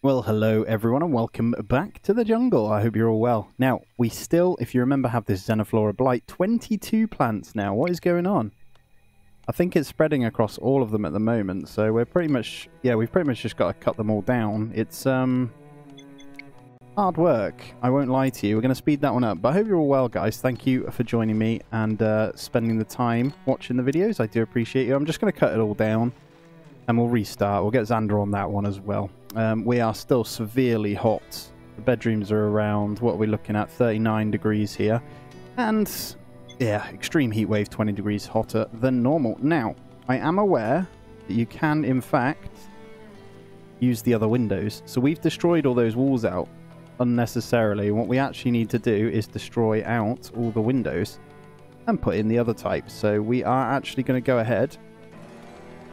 Well, hello everyone and welcome back to the jungle. I hope you're all well. Now, we still, if you remember, have this Xenophloria blight. 22 plants now. What is going on? I think it's spreading across all of them at the moment, so we're pretty much, yeah, we've pretty much just got to cut them all down. It's hard work, I won't lie to you. We're going to speed that one up, but I hope you're all well, guys. Thank you for joining me and spending the time watching the videos. I do appreciate you. I'm just going to cut it all down and we'll restart. We'll get Xander on that one as well. We are still severely hot. The bedrooms are around, what are we looking at, 39 degrees here. And, yeah, extreme heat wave, 20 degrees hotter than normal. Now, I am aware that you can, in fact, use the other windows. So we've destroyed all those walls out unnecessarily. What we actually need to do is destroy out all the windows and put in the other types. So we are actually going to go ahead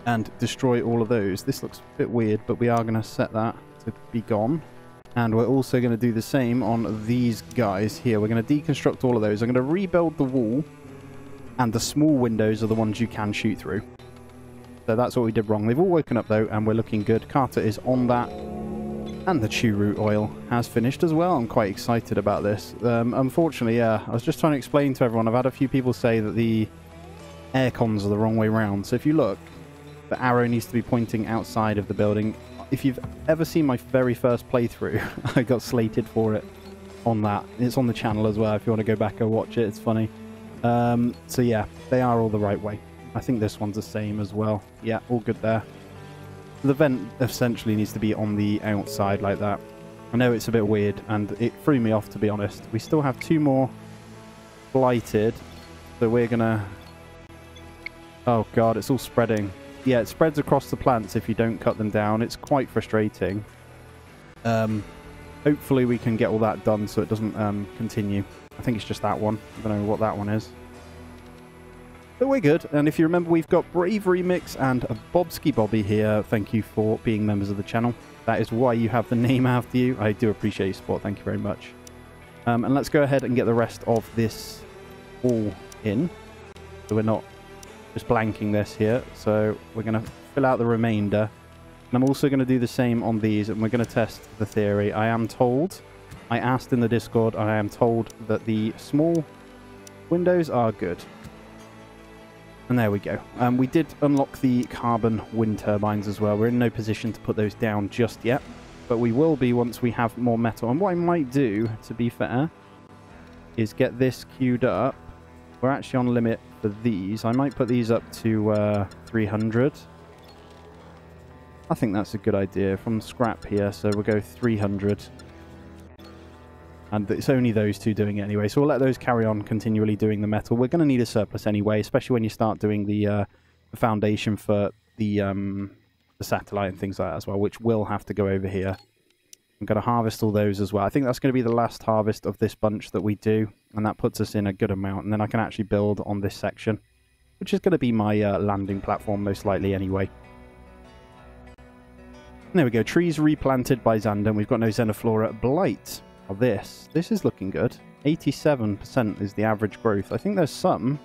and destroy all of those. This looks a bit weird, but we are going to set that to be gone. And we're also going to do the same on these guys here. We're going to deconstruct all of those. I'm going to rebuild the wall, and the small windows are the ones you can shoot through. So that's what we did wrong. They've all woken up though, and we're looking good. Carter is on that, and the chew root oil has finished as well. I'm quite excited about this. Unfortunately, yeah, I was just trying to explain to everyone. I've had a few people say that the air cons are the wrong way around. So if you look, the arrow needs to be pointing outside of the building. If you've ever seen my very first playthrough, I got slated for it on that. It's on the channel as well if you want to go back and watch it. It's funny. So yeah, they are all the right way. I think this one's the same as well. Yeah, all good there. The vent essentially needs to be on the outside like that. I know it's a bit weird and it threw me off, to be honest. We still have two more blighted. So we're gonna... Oh god, it's all spreading. Yeah, it spreads across the plants if you don't cut them down. It's quite frustrating. Hopefully we can get all that done so it doesn't continue. I think it's just that one. I don't know what that one is. But we're good. And if you remember, we've got Bravery Mix and a Bobski Bobby here. Thank you for being members of the channel. That is why you have the name after you. I do appreciate your support. Thank you very much. And let's go ahead and get the rest of this all in. So we're not just blanking this here. So we're going to fill out the remainder. And I'm also going to do the same on these, and we're going to test the theory. I am told, I asked in the Discord, and I am told that the small windows are good. And there we go. We did unlock the carbon wind turbines as well. We're in no position to put those down just yet, but we will be once we have more metal. And what I might do, to be fair, is get this queued up. We're actually on limit for these. I might put these up to 300. I think that's a good idea from scrap here. So we'll go 300. And it's only those two doing it anyway. So we'll let those carry on continually doing the metal. We're going to need a surplus anyway, especially when you start doing the foundation for the satellite and things like that as well, which will have to go over here. I'm going to harvest all those as well. I think that's going to be the last harvest of this bunch that we do, and that puts us in a good amount. And then I can actually build on this section, which is going to be my landing platform most likely anyway. And there we go. Trees replanted by Xander. We've got no Xenophloria blight. Oh, this is looking good. 87% is the average growth. I think there's some.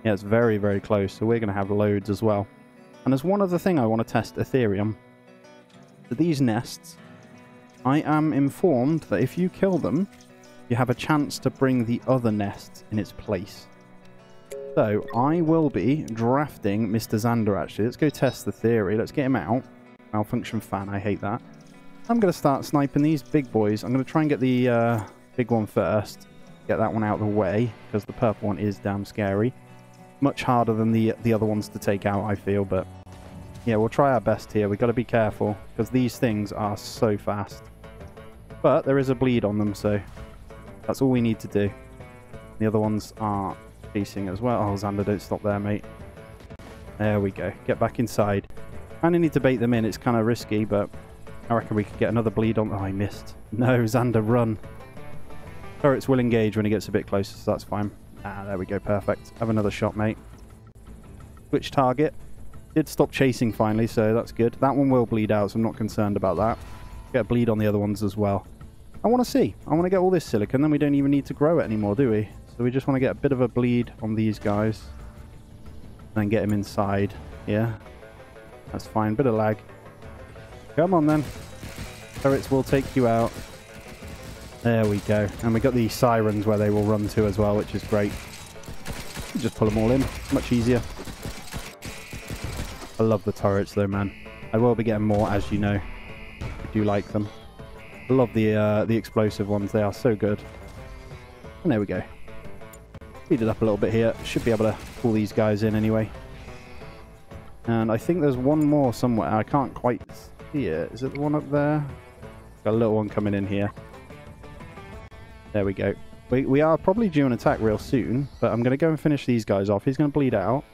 Yeah, it's very, very close. So we're going to have loads as well. And there's one other thing I want to test Ethereum. So these nests, I am informed that if you kill them, you have a chance to bring the other nest in its place. So I will be drafting Mr. Xander, actually. Let's go test the theory. Let's get him out. Malfunction fan, I hate that. I'm going to start sniping these big boys. I'm going to try and get the big one first. Get that one out of the way, because the purple one is damn scary. Much harder than the other ones to take out, I feel, but yeah, we'll try our best here. We've got to be careful, because these things are so fast. But there is a bleed on them, so that's all we need to do. The other ones are chasing as well. Oh, Xander, don't stop there, mate. There we go. Get back inside. Kind of need to bait them in. It's kind of risky, but I reckon we could get another bleed on... Oh, I missed. No, Xander, run. Turrets will engage when he gets a bit closer, so that's fine. Ah, there we go. Perfect. Have another shot, mate. Switch target. Did stop chasing finally, so that's good. That one will bleed out, so I'm not concerned about that. Get a bleed on the other ones as well. I want to see. I want to get all this silicon, then we don't even need to grow it anymore, do we? So we just want to get a bit of a bleed on these guys. And then get him inside. Yeah. That's fine. Bit of lag. Come on, then. Turrets will take you out. There we go. And we got the sirens where they will run to as well, which is great. Just pull them all in. Much easier. I love the turrets though, man. I will be getting more, as you know. I do like them. I love the explosive ones. They are so good. And there we go. Speed it up a little bit here. Should be able to pull these guys in anyway. And I think there's one more somewhere. I can't quite see it. Is it the one up there? Got a little one coming in here. There we go. We are probably due an attack real soon, but I'm going to go and finish these guys off. He's going to bleed out.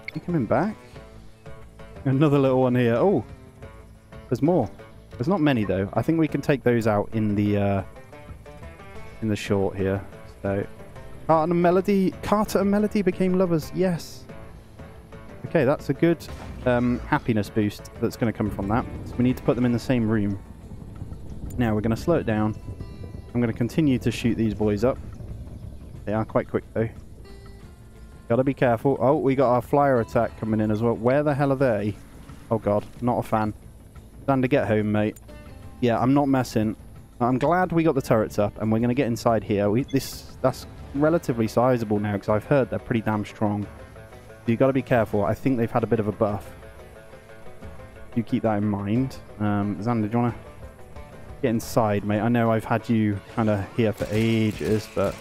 Is he coming back? Another little one here. Oh, there's more. There's not many though. I think we can take those out in the short here. So, Carter and Melody became lovers. Yes. Okay, that's a good happiness boost that's going to come from that. So we need to put them in the same room. Now we're going to slow it down. I'm going to continue to shoot these boys up. They are quite quick though. Gotta be careful. Oh, we got our flyer attack coming in as well. Where the hell are they? Oh god, not a fan. Xander, get home, mate. Yeah, I'm not messing. I'm glad we got the turrets up and we're going to get inside here. That's relatively sizable now because I've heard they're pretty damn strong. So you got to be careful. I think they've had a bit of a buff. You keep that in mind. Xander, do you want to get inside, mate? I know I've had you kind of here for ages, but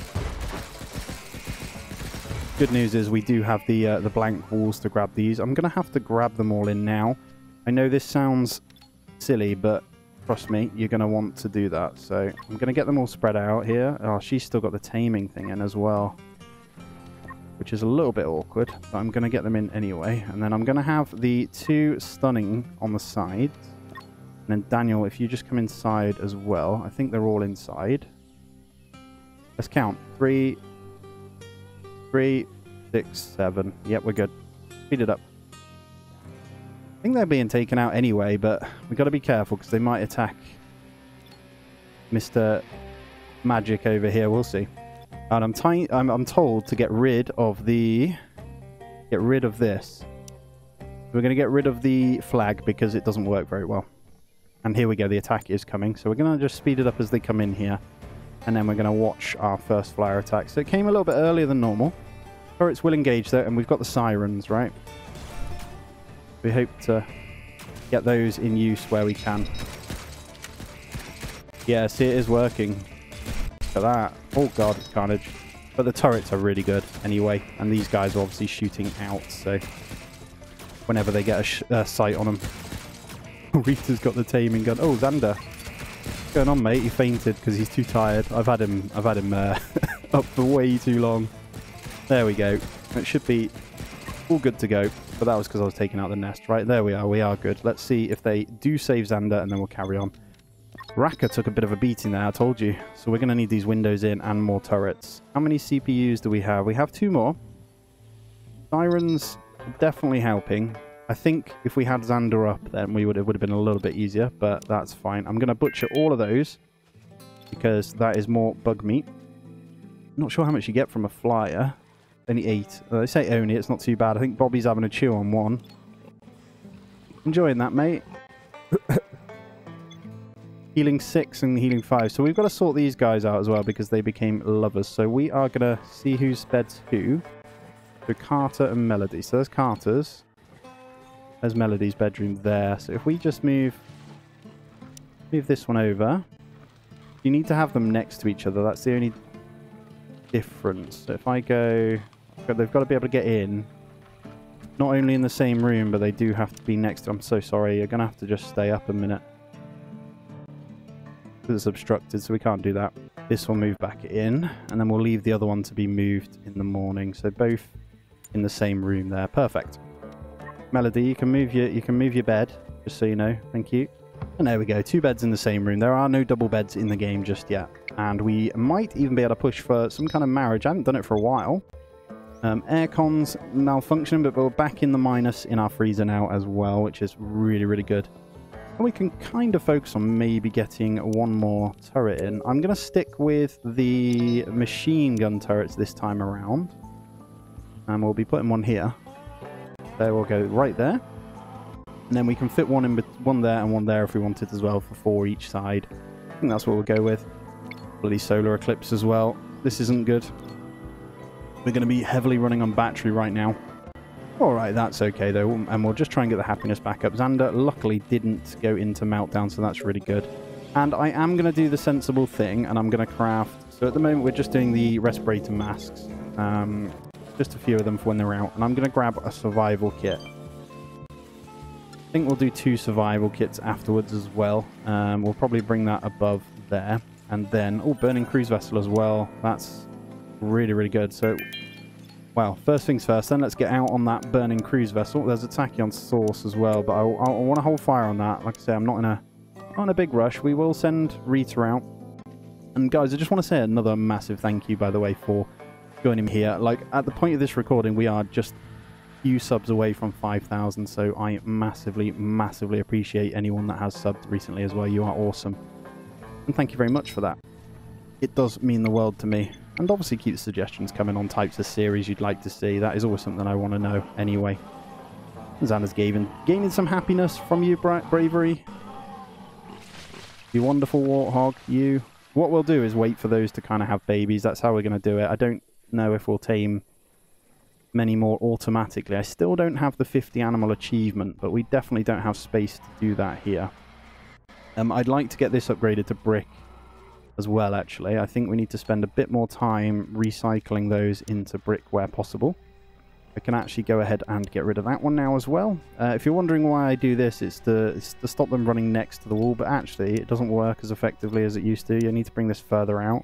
good news is we do have the blank walls to grab these. I'm going to have to grab them all in now. I know this sounds silly, but trust me, you're going to want to do that. So I'm going to get them all spread out here. Oh, she's still got the taming thing in as well, which is a little bit awkward, but I'm going to get them in anyway. And then I'm going to have the 2 stunning on the side. And then Daniel, if you just come inside as well. I think they're all inside. Let's count. 3, 6, 7. Yep, we're good. Speed it up. I think they're being taken out anyway, but we've got to be careful because they might attack Mr. Magic over here. We'll see. And I'm told to get rid of this. We're going to get rid of the flag because it doesn't work very well. And here we go. The attack is coming. So we're going to just speed it up as they come in here. And then we're going to watch our first flyer attack. So it came a little bit earlier than normal. Turrets will engage though, and we've got the sirens, right? We hope to get those in use where we can. Yeah, see, it is working. Look at that. Oh god, it's carnage. But the turrets are really good anyway, and these guys are obviously shooting out, so whenever they get a sight on them. Rita's got the taming gun. Oh, Xander. What's going on, mate? He fainted because he's too tired. I've had him up for way too long. There we go. It should be all good to go. But that was because I was taking out the nest. Right, there we are. We are good. Let's see if they do save Xander, and then we'll carry on. Raka took a bit of a beating there, I told you. So we're going to need these windows in and more turrets. How many CPUs do we have? We have 2 more. Sirens are definitely helping. I think if we had Xander up, then it would have been a little bit easier, but that's fine. I'm going to butcher all of those because that is more bug meat. Not sure how much you get from a flyer. Only 8. They say only, it's not too bad. I think Bobby's having a chew on 1. Enjoying that, mate. Healing 6 and healing 5. So we've got to sort these guys out as well because they became lovers. So we are going to see who's bed's who. So Carter and Melody. So there's Carter's. There's Melody's bedroom there. So if we just move this one over. You need to have them next to each other. That's the only difference. So if I go... They've got to be able to get in. Not only in the same room, but they do have to be next to... I'm so sorry. You're going to have to just stay up a minute. Because it's obstructed, so we can't do that. This will move back in. And then we'll leave the other one to be moved in the morning. So both in the same room there. Perfect. Melody, you can move your bed, just so you know. Thank you. And there we go. 2 beds in the same room. There are no double beds in the game just yet. And we might even be able to push for some kind of marriage. I haven't done it for a while. Aircon's malfunctioning, but we're back in the minus in our freezer now as well, which is really, really good. And we can kind of focus on maybe getting 1 more turret in. I'm going to stick with the machine gun turrets this time around. And we'll be putting 1 here. There we'll go right there. And then we can fit one there and one there if we wanted as well, for 4 each side. I think that's what we'll go with. Bloody solar eclipse as well. This isn't good. We're going to be heavily running on battery right now. Alright, that's okay though, and we'll just try and get the happiness back up. Xander luckily didn't go into meltdown, so that's really good. And I am going to do the sensible thing, and I'm going to craft... So at the moment we're just doing the respirator masks. Just a few of them for when they're out. And I'm going to grab a survival kit. I think we'll do 2 survival kits afterwards as well. We'll probably bring that above there. And then... Oh, burning cruise vessel as well. That's really, really good. So... Well, first things first, then let's get out on that burning cruise vessel. There's a tachyon source as well, but I want to hold fire on that. Like I say, I'm not in a big rush. We will send Rita out. And guys, I just want to say another massive thank you, by the way, for joining me here. Like, at the point of this recording, we are just a few subs away from 5,000, so I massively, massively appreciate anyone that has subbed recently as well. You are awesome. And thank you very much for that. It does mean the world to me. And obviously keep suggestions coming on types of series you'd like to see. That is always something I want to know anyway. Xander's gaining some happiness from you, bravery. You wonderful warthog, you. What we'll do is wait for those to kind of have babies. That's how we're going to do it. I don't know if we'll tame many more automatically. I still don't have the 50 animal achievement, but we definitely don't have space to do that here. I'd like to get this upgraded to brick as well, actually. I think we need to spend a bit more time recycling those into brick where possible. I can actually go ahead and get rid of that one now as well. If you're wondering why I do this, it's to stop them running next to the wall, but actually it doesn't work as effectively as it used to. You need to bring this further out.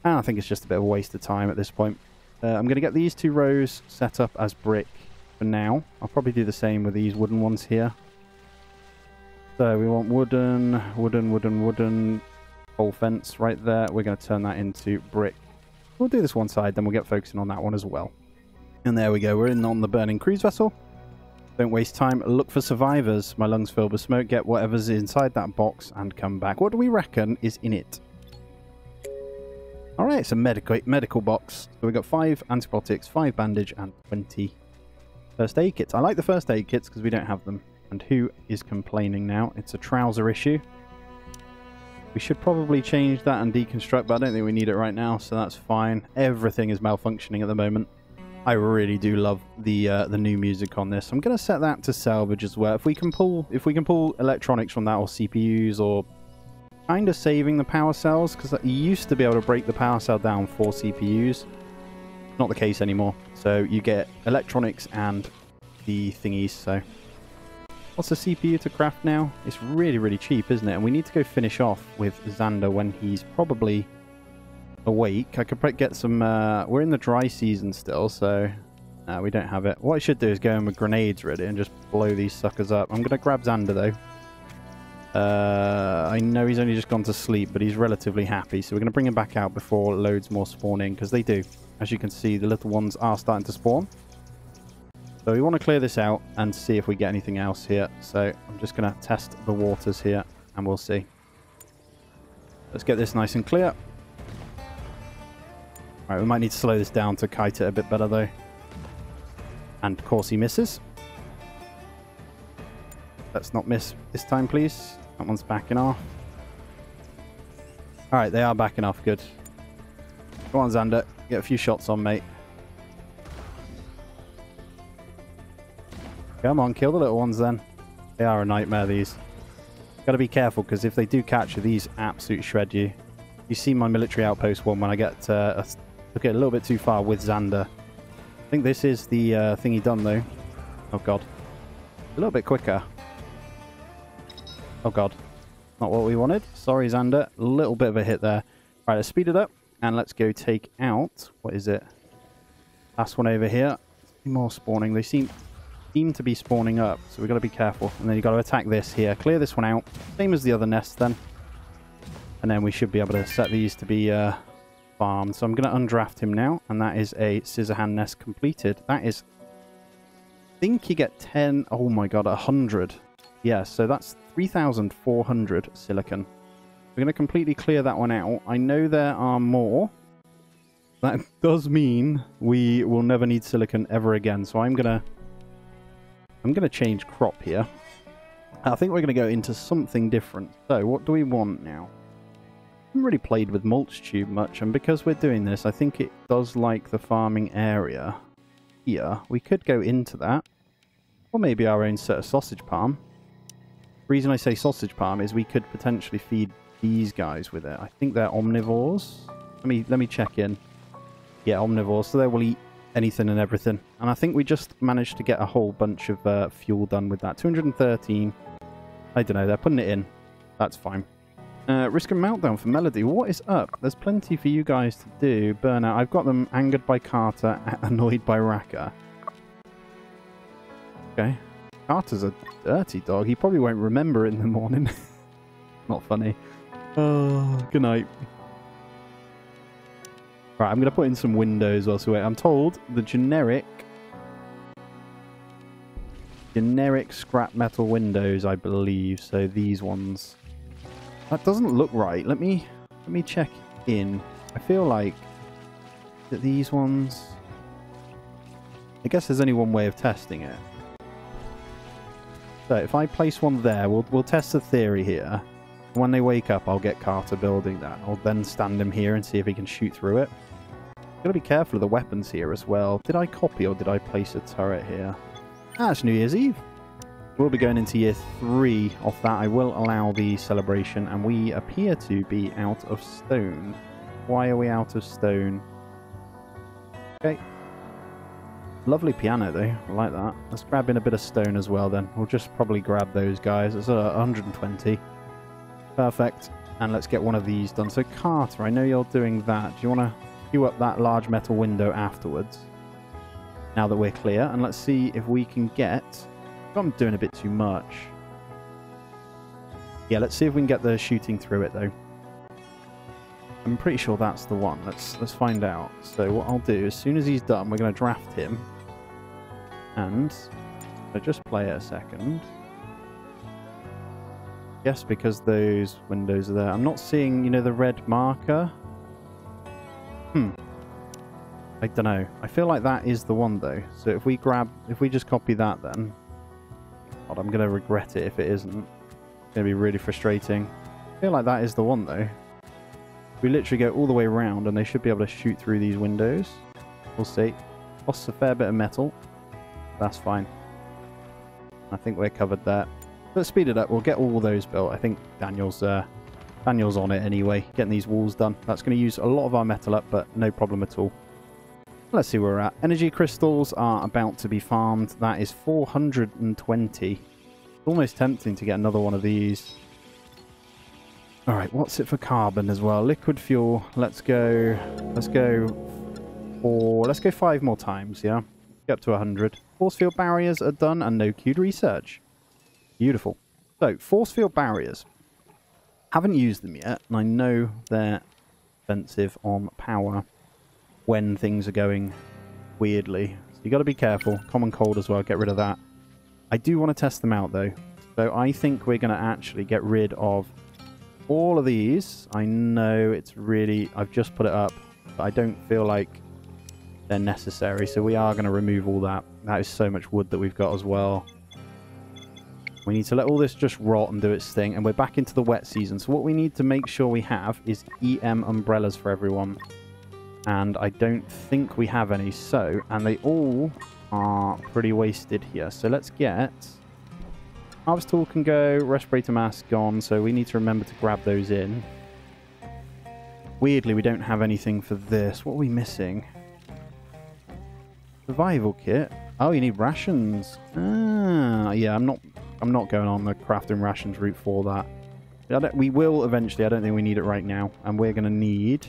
And I think it's just a bit of a waste of time at this point. I'm going to get these 2 rows set up as brick for now. I'll probably do the same with these wooden ones here. So we want wooden, whole fence right there. We're going to turn that into brick. We'll do this one side, then we'll get focusing on that one as well. And there we go. We're in on the burning cruise vessel. Don't waste time. Look for survivors. My lungs filled with smoke. Get whatever's inside that box and come back. What do we reckon is in it? Alright, it's a medical box. So we've got 5 antibiotics, 5 bandage, and 20 first aid kits. I like the first aid kits because we don't have them. And who is complaining now? It's a trouser issue. We should probably change that and deconstruct, but I don't think we need it right now, so that's fine. Everything is malfunctioning at the moment. I really do love the new music on this. I'm going to set that to salvage as well. If we can pull electronics from that, or CPUs, or kind of saving the power cells, because you used to be able to break the power cell down for CPUs. Not the case anymore. So you get electronics and the thingies. So what's the CPU to craft now? It's really, really cheap, isn't it? And we need to go finish off with Xander when he's probably awake. I could probably get some... we're in the dry season still, so we don't have it. What I should do is go in with grenades, really, and just blow these suckers up. I'm going to grab Xander, though. I know he's only just gone to sleep, but he's relatively happy, so we're going to bring him back out before loads more spawn in, because they do. As you can see, the little ones are starting to spawn. So we want to clear this out and see if we get anything else here. So I'm just going to test the waters here, and we'll see. Let's get this nice and clear. Alright, we might need to slow this down to kite it a bit better, though. And of course he misses. Let's not miss this time, please. That one's backing off. Alright, they are backing off. Good. Go on, Xander. Get a few shots on, mate. Come on, kill the little ones, then. They are a nightmare, these. Got to be careful, because if they do catch you, these absolutely shred you. You see my military outpost one when I get a little bit too far with Xander. I think this is the thingy done, though. Oh, God. A little bit quicker. Oh, God. Not what we wanted. Sorry, Xander. A little bit of a hit there. Right, let's speed it up. And let's go take out... What is it? Last one over here. More spawning. They seem to be spawning up, so we've got to be careful. And then you've got to attack this here. Clear this one out. Same as the other nest, then. And then we should be able to set these to be farmed. So I'm going to undraft him now. And that is a scissor hand nest completed. That is... I think you get 10... Oh my god, 100. Yeah, so that's 3,400 silicon. We're going to completely clear that one out. I know there are more. That does mean we will never need silicon ever again. So I'm going to change crop here. I think we're going to go into something different. So, what do we want now? I haven't really played with mulch tube much, and because we're doing this, I think it does like the farming area here. We could go into that, or maybe our own set of sausage palm. The reason I say sausage palm is we could potentially feed these guys with it. I think they're omnivores. Let me check in. Yeah, omnivores, so they will eat anything and everything. And I think we just managed to get a whole bunch of fuel done with that. 213. I don't know, they're putting it in. That's fine. Risk and meltdown for Melody. What is up? There's plenty for you guys to do. Burnout. I've got them angered by Carter, annoyed by Raka. Okay. Carter's a dirty dog. He probably won't remember it in the morning. Not funny. Oh, good night. Right, I'm going to put in some windows whilst we wait. I'm told the generic scrap metal windows, I believe. So these ones. That doesn't look right. Let me check in. I feel like that these ones. I guess there's only one way of testing it. So if I place one there, we'll test the theory here. When they wake up, I'll get Carter building that. I'll then stand him here and see if he can shoot through it. Gotta be careful of the weapons here as well. Did I copy or did I place a turret here? Ah, it's New Year's Eve. We'll be going into year 3 off that. I will allow the celebration, and we appear to be out of stone. Why are we out of stone? Okay. Lovely piano though. I like that. Let's grab in a bit of stone as well then. We'll just probably grab those guys. It's 120. Perfect. And let's get one of these done. So Carter, I know you're doing that. Do you want to queue up that large metal window afterwards? Now that we're clear. And let's see if we can get... I'm doing a bit too much. Yeah, let's see if we can get the shooting through it though. I'm pretty sure that's the one. Let's find out. So what I'll do, as soon as he's done, we're going to draft him. And I'll just play it a second. Yes, because those windows are there. I'm not seeing, you know, the red marker. I don't know. I feel like that is the one though. So if we just copy that then. God, I'm going to regret it if it isn't. It's going to be really frustrating. I feel like that is the one though. We literally go all the way around and they should be able to shoot through these windows. We'll see. Costs a fair bit of metal. That's fine. I think we're covered there. Let's speed it up. We'll get all those built. I think Daniel's on it anyway. Getting these walls done. That's going to use a lot of our metal up, but no problem at all. Let's see where we're at. Energy crystals are about to be farmed. That is 420. It's almost tempting to get another one of these. Alright, what's it for carbon as well? Liquid fuel. Let's go 5 more times, yeah? Get up to 100. Force field barriers are done and no queued research. Beautiful. So, force field barriers. Haven't used them yet, and I know they're expensive on power when things are going weirdly. So you got to be careful. Common cold as well, get rid of that. I do want to test them out though. So I think we're going to actually get rid of all of these. I know it's really... I've just put it up, but I don't feel like they're necessary. So we are going to remove all that. That is so much wood that we've got as well. We need to let all this just rot and do its thing. And we're back into the wet season. So what we need to make sure we have is EM umbrellas for everyone. And I don't think we have any. So, and they all are pretty wasted here. So let's get... Harvest tool can go. Respirator mask gone. So we need to remember to grab those in. Weirdly, we don't have anything for this. What are we missing? Survival kit. Oh, you need rations. Ah, yeah, I'm not going on the crafting rations route for that. We will eventually. I don't think we need it right now. And we're going to need...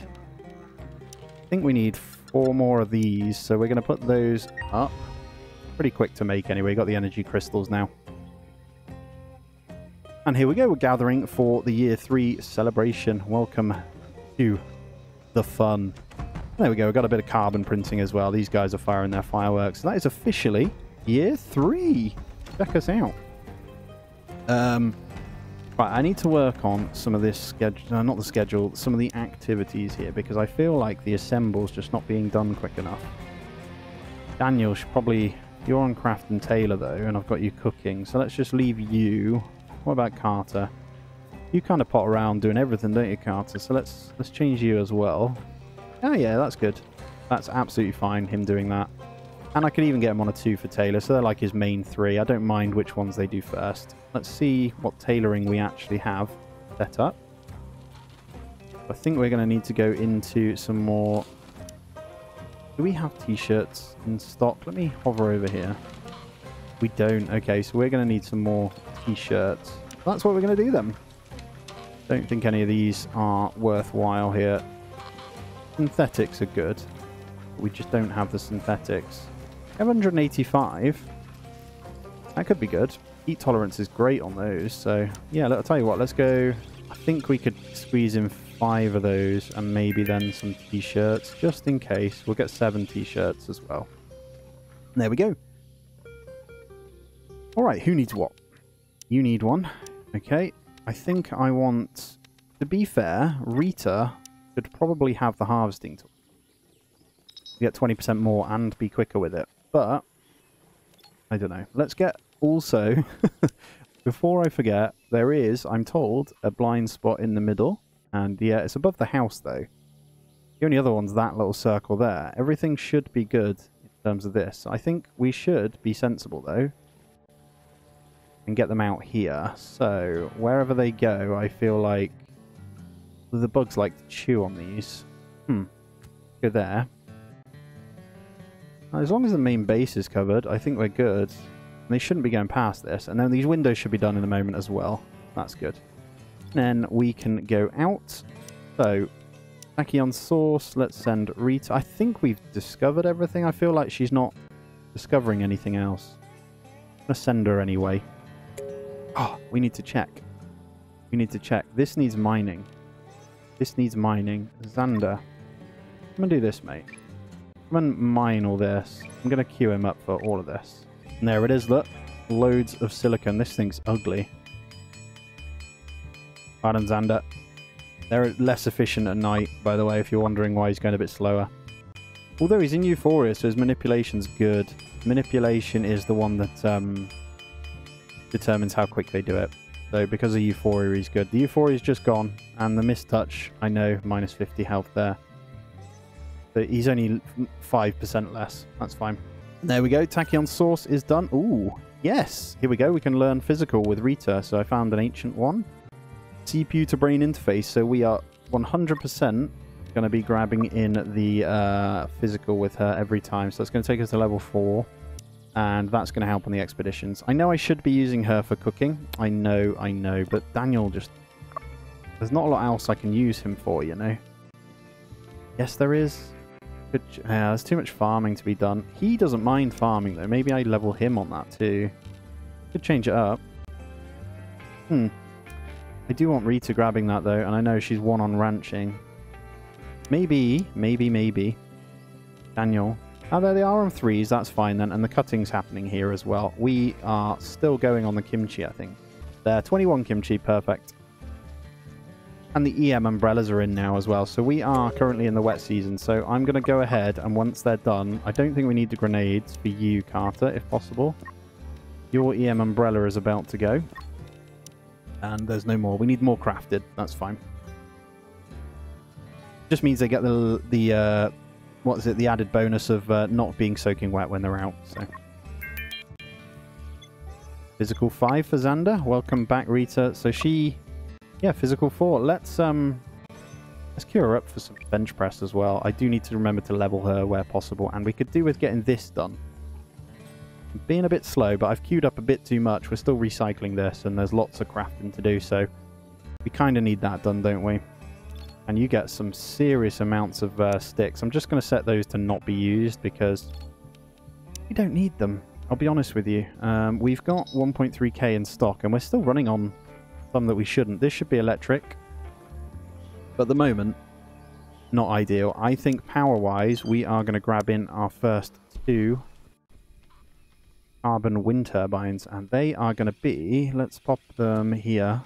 I think we need 4 more of these. So we're going to put those up. Pretty quick to make anyway. Got the energy crystals now. And here we go. We're gathering for the year 3 celebration. Welcome to the fun. There we go. We've got a bit of carbon printing as well. These guys are firing their fireworks. So that is officially year 3. Check us out. Right, I need to work on some of this schedule, not the schedule, some of the activities here, because I feel like the assemble's just not being done quick enough. Daniel should probably... You're on craft and tailor though, and I've got you cooking, so let's just leave you What about Carter? You kind of pot around doing everything, don't you, Carter? So let's change you as well. Oh yeah, that's good. That's absolutely fine, him doing that. And I could even get him on a 2 for Taylor, so they're like his main 3. I don't mind which ones they do first. Let's see what tailoring we actually have set up. I think we're going to need to go into some more... Do we have t-shirts in stock? Let me hover over here. We don't. Okay, so we're going to need some more t-shirts. That's what we're going to do then. Don't think any of these are worthwhile here. Synthetics are good. We just don't have the synthetics. 185. That could be good. Heat tolerance is great on those. So, yeah, I'll tell you what. Let's go. I think we could squeeze in 5 of those and maybe then some t-shirts. Just in case. We'll get 7 t-shirts as well. There we go. Alright, who needs what? You need one. Okay. I think I want... To be fair, Rita should probably have the harvesting tool. Get 20% more and be quicker with it. But, I don't know. Let's get also, before I forget, there is, I'm told, a blind spot in the middle. And yeah, it's above the house though. The only other one's that little circle there. Everything should be good in terms of this. I think we should be sensible though. And get them out here. So, wherever they go, I feel like the bugs like to chew on these. Go there. As long as the main base is covered, I think we're good. And they shouldn't be going past this. And then these windows should be done in a moment as well. That's good. And then we can go out. So, Tachyon sauce. Let's send Rita. I think we've discovered everything. I feel like she's not discovering anything else. I'm going to send her anyway. Oh, we need to check. We need to check. This needs mining. This needs mining. Xander. I'm going to do this, mate. I'm going to mine all this. I'm going to queue him up for all of this. And there it is, look. Loads of silicon. This thing's ugly. Pardon, Xander. They're less efficient at night, by the way, if you're wondering why he's going a bit slower. Although he's in Euphoria, so his manipulation's good. Manipulation is the one that determines how quick they do it. So because of Euphoria, he's good. The Euphoria's just gone, and the mistouch, I know, minus 50 health there. But he's only 5% less. That's fine. There we go. Tachyon sauce is done. Ooh, yes. Here we go. We can learn physical with Rita. So I found an ancient one. CPU to brain interface. So we are 100% going to be grabbing in the physical with her every time. So that's going to take us to level 4. And that's going to help on the expeditions. I know I should be using her for cooking. I know. But Daniel just... There's not a lot else I can use him for, you know. Yes, there is. There's too much farming to be done. He doesn't mind farming, though. Maybe I level him on that, too. Could change it up. I do want Rita grabbing that, though. And I know she's 1 on ranching. Maybe. Daniel. Oh, there they are on 3s. That's fine, then. And the cutting's happening here as well. We are still going on the kimchi, I think. There, 21 kimchi. Perfect. And the EM umbrellas are in now as well. So we are currently in the wet season. So I'm going to go ahead, and once they're done, I don't think we need the grenades for you, Carter, if possible. Your EM umbrella is about to go. And there's no more. We need more crafted. That's fine. Just means they get the what is it? The added bonus of not being soaking wet when they're out. So physical 5 for Xander. Welcome back, Rita. So she... Yeah, physical 4. Let's queue her up for some bench press as well. I do need to remember to level her where possible, and we could do with getting this done. I'm being a bit slow, but I've queued up a bit too much. We're still recycling this, and there's lots of crafting to do, so we kind of need that done, don't we? And you get some serious amounts of sticks. I'm just going to set those to not be used because we don't need them. I'll be honest with you. We've got 1.3k in stock, and we're still running on some that we shouldn't. This should be electric. But at the moment, not ideal. I think power-wise, we are going to grab in our first 2 carbon wind turbines. And they are going to be... Let's pop them here.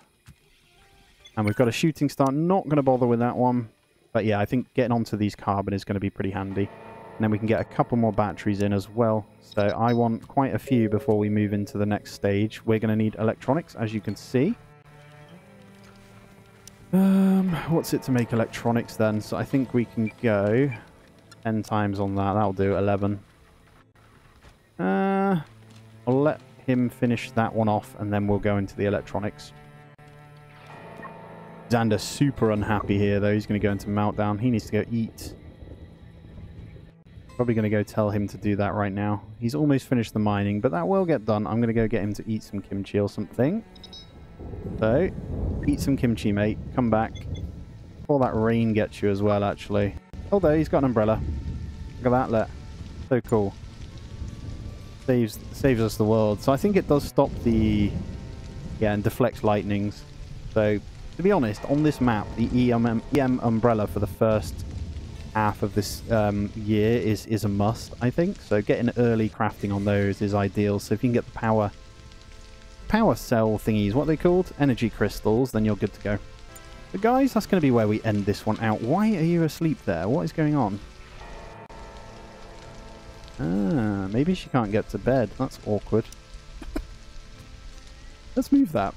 And we've got a shooting star. Not going to bother with that one. But yeah, I think getting onto these carbon is going to be pretty handy. And then we can get a couple more batteries in as well. So I want quite a few before we move into the next stage. We're going to need electronics, as you can see. What's it to make electronics then? So I think we can go 10 times on that. That'll do 11. I'll let him finish that one off and then we'll go into the electronics. Xander's super unhappy here though. He's going to go into meltdown. He needs to go eat. Probably going to go tell him to do that right now. He's almost finished the mining, but that will get done. I'm going to go get him to eat some kimchi or something. So, eat some kimchi, mate. Come back. Before that rain gets you as well, actually. Oh, there, he's got an umbrella. Look at that, look. So cool. Saves us the world. So I think it does stop the... Yeah, and deflects lightnings. So, to be honest, on this map, the EM umbrella for the first half of this year is a must, I think. So getting early crafting on those is ideal. So if you can get the power cell thingies, what are they called? Energy crystals, then you're good to go. But guys, that's going to be where we end this one out. Why are you asleep there? What is going on? Ah, maybe she can't get to bed. That's awkward. Let's move that.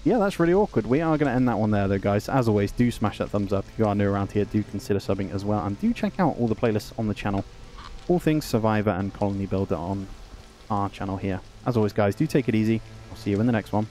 Yeah, that's really awkward. We are going to end that one there, though, guys. As always, do smash that thumbs up. If you are new around here, do consider subbing as well. And do check out all the playlists on the channel. All things Survivor and Colony Builder on our channel here. As always, guys, do take it easy. I'll see you in the next one.